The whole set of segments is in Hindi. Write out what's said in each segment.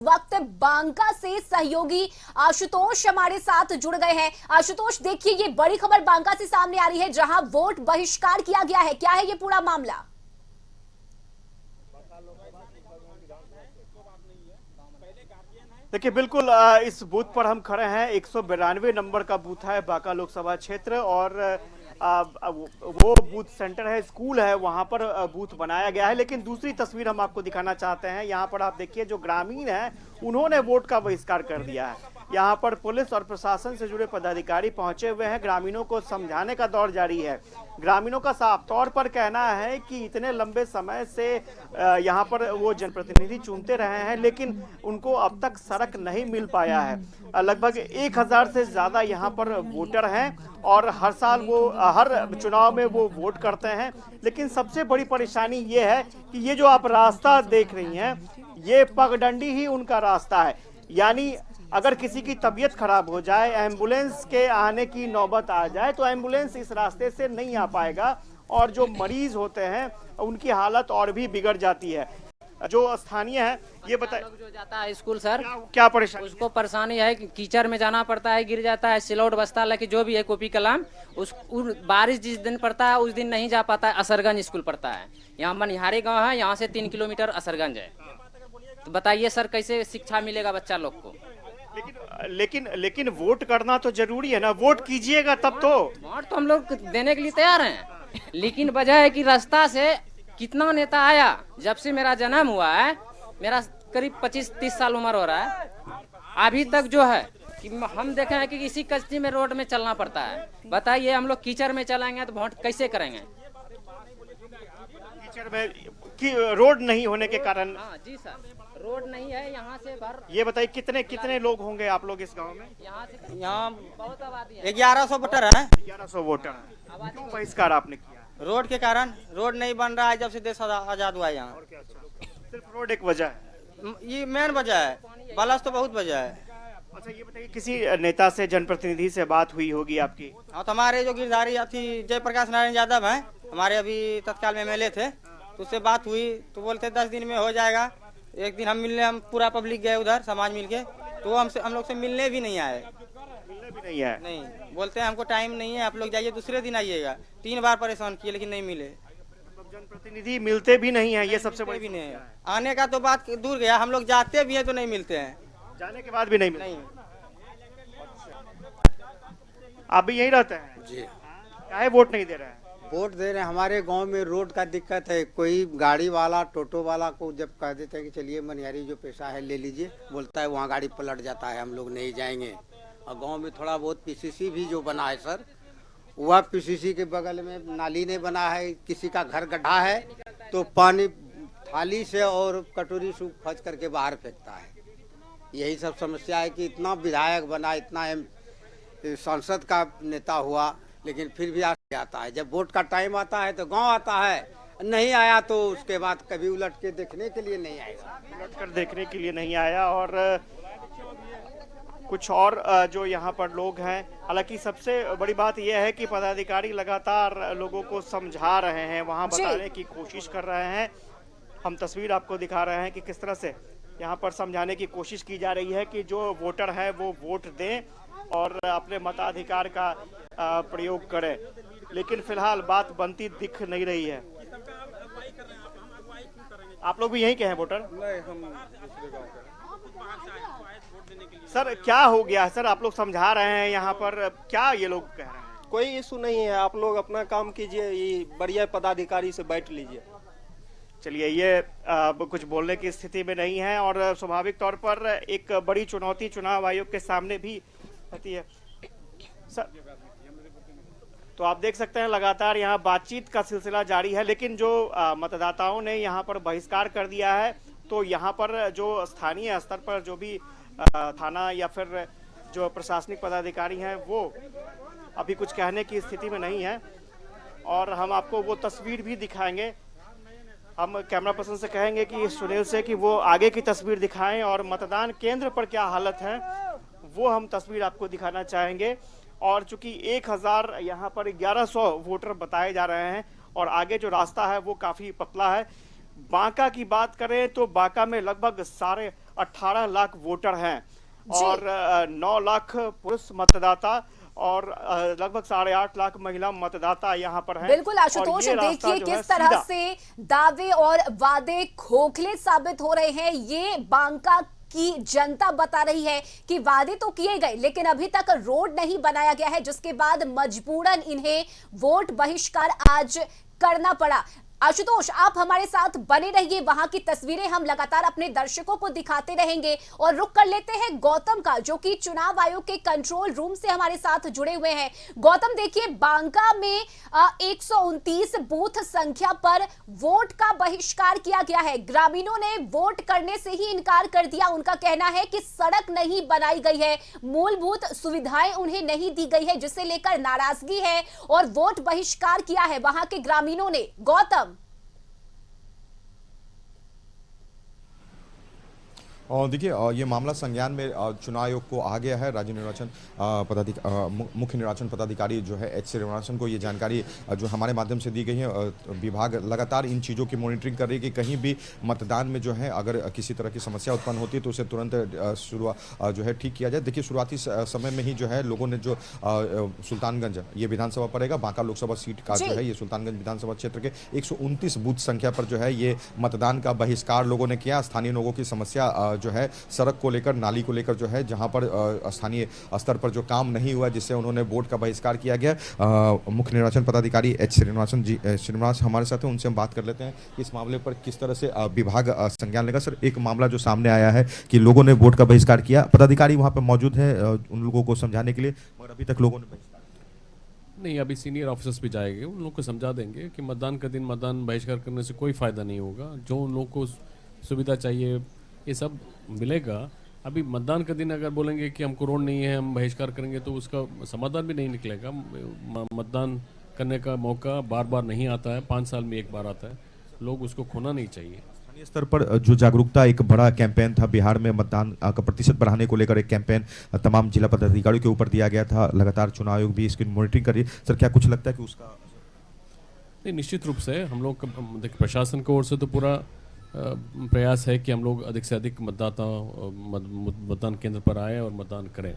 वक्त बांका से सहयोगी आशुतोष हमारे साथ जुड़ गए हैं। आशुतोष, देखिए ये बड़ी खबर बांका से सामने आ रही है जहां वोट बहिष्कार किया गया है। क्या है ये पूरा मामला? देखिए बिल्कुल इस बूथ पर हम खड़े हैं। 192 नंबर का बूथ है बांका लोकसभा क्षेत्र और वो बूथ सेंटर है, स्कूल है, वहां पर बूथ बनाया गया है। लेकिन दूसरी तस्वीर हम आपको दिखाना चाहते हैं। यहाँ पर आप देखिए जो ग्रामीण हैं उन्होंने वोट का बहिष्कार कर दिया है। यहाँ पर पुलिस और प्रशासन से जुड़े पदाधिकारी पहुंचे हुए हैं। ग्रामीणों को समझाने का दौर जारी है। ग्रामीणों का साफ तौर पर कहना है कि इतने लंबे समय से यहाँ पर वो जनप्रतिनिधि चुनते रहे हैं लेकिन उनको अब तक सड़क नहीं मिल पाया है। लगभग 1000 से ज्यादा यहाँ पर वोटर हैं और हर साल वो हर चुनाव में वो वोट करते हैं। लेकिन सबसे बड़ी परेशानी ये है कि ये जो आप रास्ता देख रही हैं ये पगडंडी ही उनका रास्ता है। यानी अगर किसी की तबीयत खराब हो जाए, एम्बुलेंस के आने की नौबत आ जाए तो एम्बुलेंस इस रास्ते से नहीं आ पाएगा और जो मरीज होते हैं उनकी हालत और भी बिगड़ जाती है। जो स्थानीय है ये बताए जो जाता है स्कूल सर, क्या परेशानी? उसको परेशानी है कि कीचड़ में जाना पड़ता है, गिर जाता है, सिलौट बस्ता लेके जो भी है कॉपी कलम, बारिश जिस दिन पड़ता है उस दिन नहीं जा पाता है। असरगंज स्कूल पड़ता है, यहाँ मनिहारी गांव है, यहाँ से 3 किलोमीटर असरगंज है। तो बताइए सर कैसे शिक्षा मिलेगा बच्चा लोग को? लेकिन वोट करना तो जरूरी है ना। वोट कीजिएगा तब तो। वोट तो हम लोग देने के लिए तैयार हैं, लेकिन वजह है कि रास्ता से कितना नेता आया। जब से मेरा जन्म हुआ है, मेरा करीब 25-30 साल उम्र हो रहा है, अभी तक जो है कि हम देखे हैं कि इसी कच्ची में रोड में चलना पड़ता है। बताइए हम लोग कीचड़ में चलाएंगे तो वोट कैसे करेंगे? कीचड़ में कि रोड नहीं होने के कारण? हाँ जी सर, रोड नहीं है यहाँ से भर। ये बताइए कितने लोग होंगे आप लोग इस गांव में? यहाँ बहुत आबादी है, 1100 वोटर है। 1100 वोटर हैं। क्यों बहिष्कार आपने किया? रोड के कारण, रोड नहीं बन रहा है जब से देश आजाद हुआ है। यहाँ सिर्फ रोड एक वजह है? ये मेन वजह है, बलस तो बहुत वजह है। अच्छा ये बताइए किसी नेता से, जनप्रतिनिधि से बात हुई होगी आपकी? और तो हमारे जो गिरधारी थी जयप्रकाश नारायण यादव हैं, हमारे अभी तत्काल में MLA थे, तो उससे बात हुई तो बोलते 10 दिन में हो जाएगा। एक दिन हम पूरा पब्लिक गए उधर, समाज मिल के, तो हम लोग से मिलने भी नहीं आए। मिलने भी नहीं है? नहीं, बोलते हैं हमको टाइम नहीं है, आप लोग जाइए दूसरे दिन आइएगा। 3 बार परेशान किए लेकिन नहीं मिले। मतलब जनप्रतिनिधि मिलते भी नहीं है, ये सबसे बड़ी भी नहीं है। समस्या है। आने का तो बात दूर गया, हम लोग जाते भी हैं तो नहीं मिलते हैं। जाने के बाद भी नहीं मिलते? नहीं। आप भी यहीं रहते हैं? जी, काहे वोट नहीं दे रहे हैं? वोट दे रहे हैं। हमारे गांव में रोड का दिक्कत है। कोई गाड़ी वाला, टोटो वाला को जब कह देते हैं कि चलिए मनिहारी जो पैसा है ले लीजिए, बोलता है वहाँ गाड़ी पलट जाता है, हम लोग नहीं जाएंगे। और गांव में थोड़ा बहुत PCC भी जो बना है सर, वह PCC के बगल में नाली नहीं बना है। किसी का घर गड्ढा है तो पानी थाली से और कटोरी से खर्च करके बाहर फेंकता है। यही सब समस्या है कि इतना विधायक बना, इतना सांसद का नेता हुआ, लेकिन फिर भी आता है। जब वोट का टाइम आता है तो गांव आता है, नहीं आया तो उसके बाद कभी उलट के देखने के लिए नहीं आएगा। उलट कर देखने के लिए नहीं आया। और कुछ और जो यहाँ पर लोग हैं, हालांकि सबसे बड़ी बात यह है कि पदाधिकारी लगातार लोगों को समझा रहे हैं, वहाँ बताने की कोशिश कर रहे हैं। हम तस्वीर आपको दिखा रहे हैं कि किस तरह से यहाँ पर समझाने की कोशिश की जा रही है कि जो वोटर है वो वोट दें और अपने मताधिकार का प्रयोग करें। लेकिन फिलहाल बात बनती दिख नहीं रही है। आप लोग भी यहीं के हैं वोटर? नहीं, हम दूसरे गांव के। सर क्या हो गया है? सर आप लोग समझा रहे हैं यहाँ पर, क्या ये लोग कह रहे हैं? कोई इशू नहीं है, आप लोग अपना काम कीजिए, ये बढ़िया पदाधिकारी से बैठ लीजिए। चलिए, ये कुछ बोलने की स्थिति में नहीं है और स्वाभाविक तौर पर एक बड़ी चुनौती चुनाव आयोग के सामने भी रहती है। सर तो आप देख सकते हैं लगातार यहाँ बातचीत का सिलसिला जारी है। लेकिन जो मतदाताओं ने यहाँ पर बहिष्कार कर दिया है, तो यहाँ पर जो स्थानीय स्तर पर जो भी थाना या फिर जो प्रशासनिक पदाधिकारी हैं वो अभी कुछ कहने की स्थिति में नहीं है। और हम आपको वो तस्वीर भी दिखाएंगे। हम कैमरा पर्सन से कहेंगे कि सुनील से कि वो आगे की तस्वीर दिखाएं और मतदान केंद्र पर क्या हालत है वो हम तस्वीर आपको दिखाना चाहेंगे। और चूंकि 1000 यहाँ पर 1100 वोटर बताए जा रहे हैं और आगे जो रास्ता है वो काफी पतला है। बांका की बात करें तो बांका में लगभग 18 लाख वोटर हैं जी। और 9 लाख पुरुष मतदाता और लगभग 8.5 लाख महिला मतदाता यहाँ पर हैं। बिल्कुल आशुतोष, और ये रास्ता देखिए जो है किस तरह सीधा- से दावे और वादे खोखले साबित हो रहे हैं। ये बांका की जनता बता रही है कि वादे तो किए गए लेकिन अभी तक रोड नहीं बनाया गया है, जिसके बाद मजबूरन इन्हें वोट बहिष्कार आज करना पड़ा। आशुतोष, आप हमारे साथ बने रहिए, वहां की तस्वीरें हम लगातार अपने दर्शकों को दिखाते रहेंगे और रुक कर लेते हैं गौतम का, जो कि चुनाव आयोग के कंट्रोल रूम से हमारे साथ जुड़े हुए हैं। गौतम, देखिए बांका में 129 बूथ संख्या पर वोट का बहिष्कार किया गया है। ग्रामीणों ने वोट करने से ही इनकार कर दिया। उनका कहना है कि सड़क नहीं बनाई गई है, मूलभूत सुविधाएं उन्हें नहीं दी गई है, जिसे लेकर नाराजगी है और वोट बहिष्कार किया है वहां के ग्रामीणों ने। गौतम, और देखिए ये मामला संज्ञान में चुनाव आयोग को आ गया है। राज्य निर्वाचन मुख्य निर्वाचन पदाधिकारी जो है श्रीनिवासन को ये जानकारी जो हमारे माध्यम से दी गई है। विभाग लगातार इन चीज़ों की मॉनिटरिंग कर रही है कि कहीं भी मतदान में जो है अगर किसी तरह की समस्या उत्पन्न होती है तो उसे तुरंत जो है ठीक किया जाए। देखिए शुरुआती समय में ही जो है लोगों ने जो सुल्तानगंज ये विधानसभा पड़ेगा, बांका लोकसभा सीट का जो है ये सुल्तानगंज विधानसभा क्षेत्र के 129 बूथ संख्या पर जो है ये मतदान का बहिष्कार लोगों ने किया। स्थानीय लोगों की समस्या जो है सड़क को लेकर, नाली को लेकर जो है, जहां पर स्थानीय स्तर पर जो काम नहीं हुआ जिससे उन्होंने वोट का बहिष्कार किया गया। मुख्य निर्वाचन पदाधिकारी श्रीनिवासन जी श्रीनिवास हमारे साथ हैं, उनसे हम बात कर लेते हैं कि इस मामले पर किस तरह से विभाग संज्ञान लेगा। सर, एक मामला जो सामने आया है कि लोगों ने वोट का बहिष्कार किया, पदाधिकारी वहां पर मौजूद है उन लोगों को समझाने के लिए, मगर अभी तक लोगों ने नहीं, अभी सीनियर ऑफिसर्स भी जाएंगे, उन लोगों को समझा देंगे कि मतदान के दिन मतदान बहिष्कार करने से कोई फ़ायदा नहीं होगा। जो उन लोगों को सुविधा चाहिए ये सब मिलेगा। अभी मतदान के दिन अगर बोलेंगे कि हमको रोड नहीं है, हम बहिष्कार करेंगे, तो उसका समाधान भी नहीं निकलेगा। मतदान करने का मौका बार बार नहीं आता है, 5 साल में एक बार आता है। लोग उसको खोना नहीं चाहिए। स्थानीय स्तर पर जो जागरूकता, एक बड़ा कैंपेन था बिहार में मतदान का प्रतिशत बढ़ाने को लेकर, एक कैंपेन तमाम जिला पदाधिकारियों के ऊपर दिया गया था। लगातार चुनाव आयोग भी इसकी मॉनिटरिंग कर रही है। सर, क्या कुछ लगता है कि उसका नहीं, निश्चित रूप से हम लोग देखिए प्रशासन की ओर से तो पूरा प्रयास है कि हम लोग अधिक से अधिक मतदान केंद्र पर आए और मतदान करें,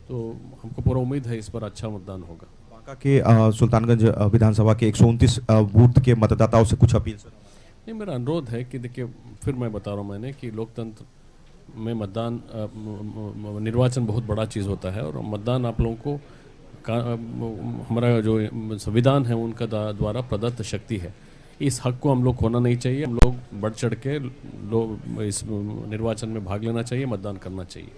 तो हमको पूरा उम्मीद है इस पर अच्छा मतदान होगा। बांका के सुल्तानगंज विधानसभा के 129 बूथ के मतदाताओं से कुछ अपील? सर, नहीं, मेरा अनुरोध है कि देखिए फिर मैं बता रहा हूँ मैंने कि लोकतंत्र में मतदान निर्वाचन बहुत बड़ा चीज़ होता है और मतदान आप लोगों को हमारा जो संविधान है उनका द्वारा प्रदत्त शक्ति है। इस हक को हम लोग खोना नहीं चाहिए। हम लोग बढ़ चढ़ के लोग इस निर्वाचन में भाग लेना चाहिए, मतदान करना चाहिए।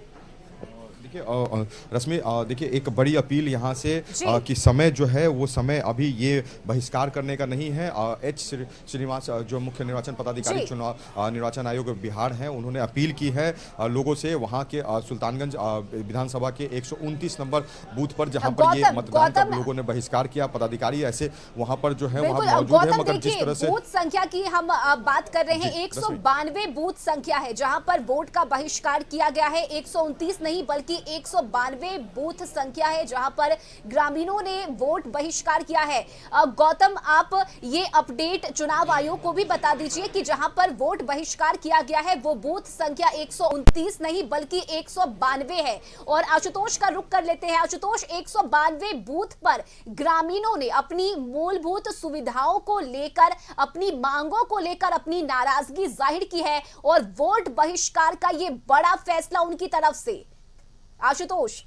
रश्मि, देखिए एक बड़ी अपील यहाँ से कि समय जो है वो समय अभी ये बहिष्कार करने का नहीं है। श्रीनिवास जो मुख्य निर्वाचन पदाधिकारी चुनाव निर्वाचन आयोग बिहार हैं, उन्होंने अपील की है लोगों से वहाँ के सुल्तानगंज विधानसभा के 129 नंबर बूथ पर जहाँ पर ये मतदान का लोगों ने बहिष्कार किया, पदाधिकारी ऐसे वहाँ पर जो है वहाँ मौजूद है। मगर जिस तरह से बूथ संख्या की हम बात कर रहे हैं, 192 बूथ संख्या है जहां पर वोट का बहिष्कार किया गया है। 129 नहीं बल्कि 192 बूथ संख्या है जहां पर ग्रामीणों ने वोट बहिष्कार किया है। गौतम, आप ये अपडेट चुनाव आयोग को भी बता दीजिए कि जहां पर वोट बहिष्कार किया गया है वो बूथ संख्या 129 नहीं बल्कि 192 है। और आशुतोष का रुख कर लेते हैं। आशुतोष, 192 बूथ पर ग्रामीणों ने अपनी मूलभूत सुविधाओं को लेकर, अपनी मांगों को लेकर अपनी नाराजगी जाहिर की है और वोट बहिष्कार का ये बड़ा फैसला उनकी तरफ से। आशुतोष,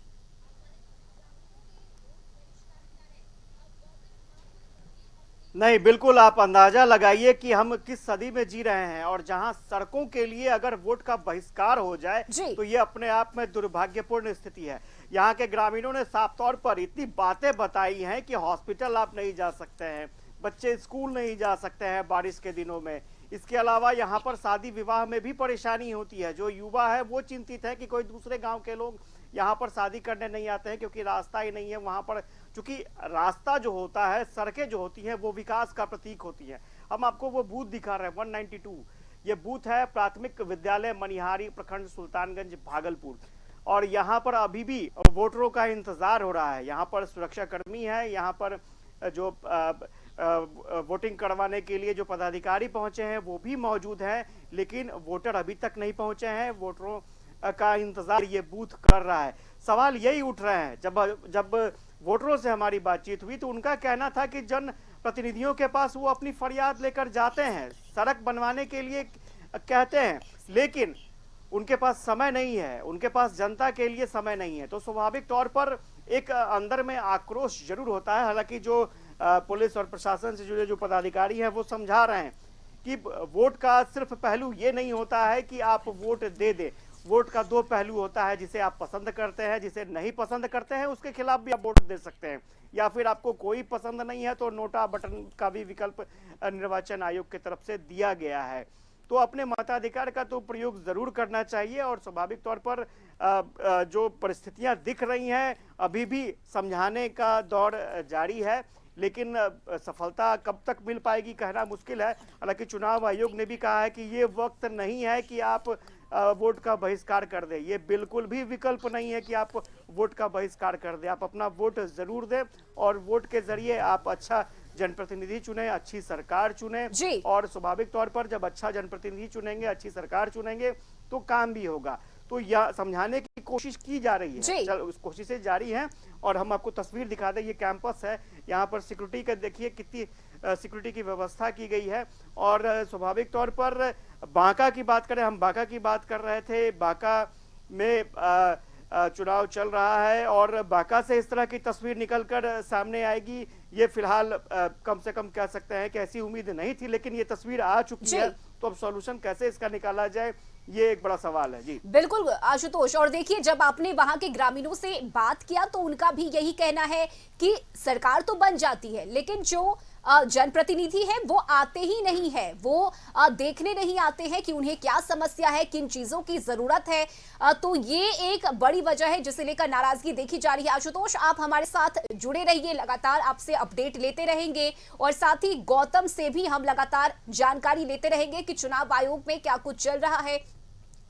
नहीं, बिल्कुल आप अंदाजा लगाइए कि हम किस सदी में जी रहे हैं और जहां सड़कों के लिए अगर वोट का बहिष्कार हो जाए तो ये अपने आप में दुर्भाग्यपूर्ण स्थिति है। यहाँ के ग्रामीणों ने साफ तौर पर इतनी बातें बताई हैं कि हॉस्पिटल आप नहीं जा सकते हैं, बच्चे स्कूल नहीं जा सकते हैं बारिश के दिनों में। इसके अलावा यहाँ पर शादी विवाह में भी परेशानी होती है। जो युवा है वो चिंतित है कि कोई दूसरे गांव के लोग यहाँ पर शादी करने नहीं आते हैं क्योंकि रास्ता ही नहीं है वहाँ पर। चूंकि रास्ता जो होता है, सड़कें जो होती हैं वो विकास का प्रतीक होती हैं। हम आपको वो बूथ दिखा रहे हैं, 192 ये बूथ है प्राथमिक विद्यालय मनिहारी, प्रखंड सुल्तानगंज, भागलपुर। और यहाँ पर अभी भी वोटरों का इंतजार हो रहा है। यहाँ पर सुरक्षा कर्मी है, यहाँ पर जो वोटिंग करवाने के लिए जो पदाधिकारी पहुंचे हैं वो भी मौजूद हैं। लेकिन वोटर अभी तक नहीं पहुंचे हैं। वोटरों का इंतजार ये बूथ कर रहा है। सवाल यही उठ रहे हैं, जब वोटरों से हमारी बातचीत हुई तो उनका कहना था कि जन प्रतिनिधियों के पास वो अपनी फरियाद लेकर जाते हैं, सड़क बनवाने के लिए कहते हैं, लेकिन उनके पास समय नहीं है, उनके पास जनता के लिए समय नहीं है। तो स्वाभाविक तौर पर एक अंदर में आक्रोश जरूर होता है। हालांकि जो पुलिस और प्रशासन से जुड़े जो पदाधिकारी हैं वो समझा रहे हैं कि वोट का सिर्फ पहलू ये नहीं होता है कि आप वोट दे दें। वोट का दो पहलू होता है, जिसे आप पसंद करते हैं, जिसे नहीं पसंद करते हैं उसके खिलाफ भी आप वोट दे सकते हैं, या फिर आपको कोई पसंद नहीं है तो नोटा बटन का भी विकल्प निर्वाचन आयोग की तरफ से दिया गया है। तो अपने मताधिकार का तो प्रयोग जरूर करना चाहिए। और स्वाभाविक तौर पर जो परिस्थितियां दिख रही हैं अभी भी समझाने का दौर जारी है, लेकिन सफलता कब तक मिल पाएगी कहना मुश्किल है। हालांकि चुनाव आयोग ने भी कहा है कि ये वक्त नहीं है कि आप वोट का बहिष्कार कर दें, ये बिल्कुल भी विकल्प नहीं है कि आप वोट का बहिष्कार कर दें। आप अपना वोट जरूर दें और वोट के जरिए आप अच्छा जनप्रतिनिधि चुने, अच्छी सरकार चुने। और स्वाभाविक तौर पर जब अच्छा जनप्रतिनिधि चुनेंगे, अच्छी सरकार चुनेंगे तो काम भी होगा। तो यह समझाने की कोशिश की जा रही है, उस कोशिशें जारी हैं। और हम आपको तस्वीर दिखा दें, ये कैंपस है, यहाँ पर सिक्योरिटी का देखिए कितनी सिक्योरिटी की व्यवस्था की गई है। और स्वाभाविक तौर पर बांका की बात करें, हम बांका की बात कर रहे थे, बांका में चुनाव चल रहा है और बांका से इस तरह की तस्वीर निकलकर सामने आएगी ये फिलहाल कम से कम कह सकते हैं कि ऐसी उम्मीद नहीं थी, लेकिन ये तस्वीर आ चुकी है। तो अब सॉल्यूशन कैसे इसका निकाला जाए ये एक बड़ा सवाल है। जी बिल्कुल आशुतोष, और देखिए जब आपने वहां के ग्रामीणों से बात किया तो उनका भी यही कहना है कि सरकार तो बन जाती है लेकिन जो जनप्रतिनिधि है वो आते ही नहीं है, वो देखने नहीं आते हैं कि उन्हें क्या समस्या है, किन चीजों की जरूरत है। तो ये एक बड़ी वजह है जिसे लेकर नाराजगी देखी जा रही है। आशुतोष, आप हमारे साथ जुड़े रहिए, लगातार आपसे अपडेट लेते रहेंगे और साथ ही गौतम से भी हम लगातार जानकारी लेते रहेंगे कि चुनाव आयोग में क्या कुछ चल रहा है।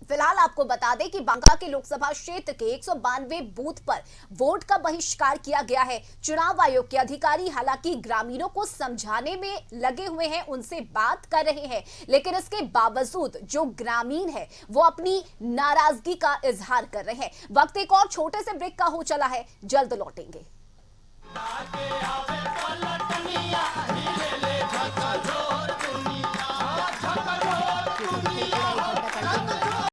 फिलहाल आपको बता दें कि बांका के लोकसभा क्षेत्र के 192 बूथ पर वोट का बहिष्कार किया गया है। चुनाव आयोग के अधिकारी हालांकि ग्रामीणों को समझाने में लगे हुए हैं, उनसे बात कर रहे हैं, लेकिन इसके बावजूद जो ग्रामीण है वो अपनी नाराजगी का इजहार कर रहे हैं। वक्त एक और छोटे से ब्रेक का हो चला है, जल्द लौटेंगे।